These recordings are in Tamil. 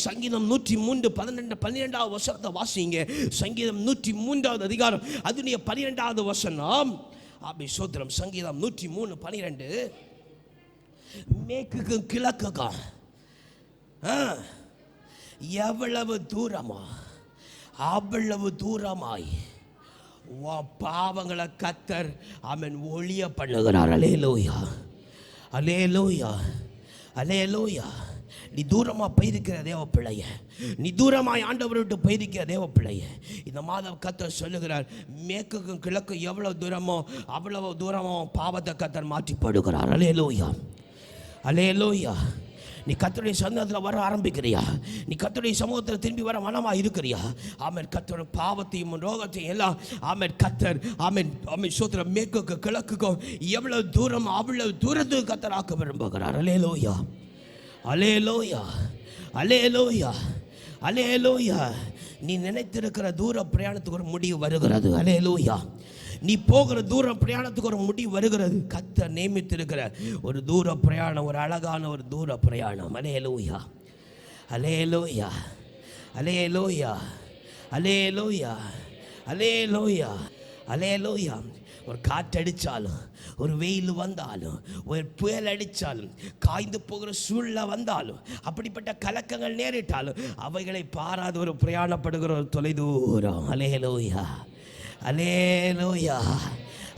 சங்கீதம் 103:12 வசனத்தை வாசிங்க. சங்கீதம் 103வது அதிகாரம் அதனுடைய 12வது வசனம். ஆபி சோத்திரம். சங்கீதம் 103:12. மேற்குக்கும் கிழக்குக்கும் எவ்வளவு தூரமா அவ்வளவு தூரமாய் பாவங்களை கர்த்தர் ஆமென் ஒளிய பண்ணுகிறார். அல்லேலூயா, அல்லேலூயா, அல்லேலூயா. நீ தூரமாக போயிருக்கிற தேவ பிள்ளைய, நீ தூரமாய் ஆண்டவரை விட்டு போயிருக்கிற தேவ பிள்ளைய, இந்த மாதம் கர்த்தர் சொல்லுகிறார், மேற்குக்கும் கிழக்கும் எவ்வளோ தூரமோ அவ்வளவு தூரமோ பாவத்தை கர்த்தர் மாற்றி போடுகிறார். அல்லேலூயா, அல்லேலூயா. நீ கர்த்தருடைய சன்னதத்தில் வர ஆரம்பிக்கிறியா? நீ கர்த்தருடைய சமூகத்தில் திரும்பி வர மனமாக இருக்கிறியா? ஆமென். கர்த்தர் பாவத்தையும் ரோகத்தையும் எல்லாம் ஆமென் கர்த்தர் ஆமென் ஆமென் சோத்திரம் மேற்குக்கும் கிழக்குக்கும் எவ்வளவு தூரம் அவ்வளவு தூரத்துக்கு கர்த்தர் ஆக்க விரும்புகிறார். அல்லேலூயா, அல்லேலூயா, அல்லேலூயா, அல்லேலூயா. நீ நினைத்திருக்கிற தூர பிரயாணத்துக்கு ஒரு முடிவு வருகிறது. அல்லேலூயா. நீ போகிற தூர பிரயாணத்துக்கு ஒரு முடிவு வருகிறது. கர்த்தர் நியமித்திருக்கிற ஒரு தூர பிரயாணம், ஒரு அழகான ஒரு தூர பிரயாணம். அல்லேலூயா, அல்லேலூயா, அல்லேலூயா, அல்லேலூயா, அல்லேலூயா, அல்லேலூயா. ஒரு காற்றடித்தாலும், ஒரு வெயில் வந்தாலும், ஒரு புயல் அடித்தாலும், காய்ந்து போகிற சூழ்நிலை வந்தாலும், அப்படிப்பட்ட கலக்கங்கள் நேரிட்டாலும் அவைகளை பாராத ஒரு பிரயாணப்படுகிற ஒரு தொலைதூரம். அல்லேலூயா, அல்லேலூயா,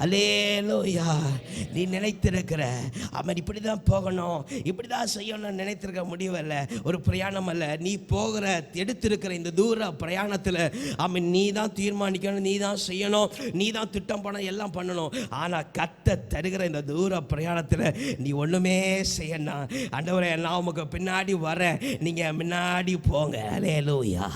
அல்லேலூயா. நீ நினைத்திருக்கிற அவன் இப்படி தான் போகணும், இப்படி தான் செய்யணும்னு நினைத்திருக்க முடியவில்லை. ஒரு பிரயாணம் அல்ல. நீ போகிற எடுத்திருக்கிற இந்த தூர பிரயாணத்தில் அவன் நீ தான் தீர்மானிக்கணும், நீ தான் செய்யணும், நீ தான் திட்டம் பண்ண எல்லாம் பண்ணணும். ஆனால் கர்த்தர் தருகிற இந்த தூர பிரயாணத்தில் நீ ஒன்றுமே செய்யணும். ஆண்டவரே, நான் உமக்கு பின்னாடி வரேன், நீங்கள் முன்னாடி போங்க. அல்லேலூயா.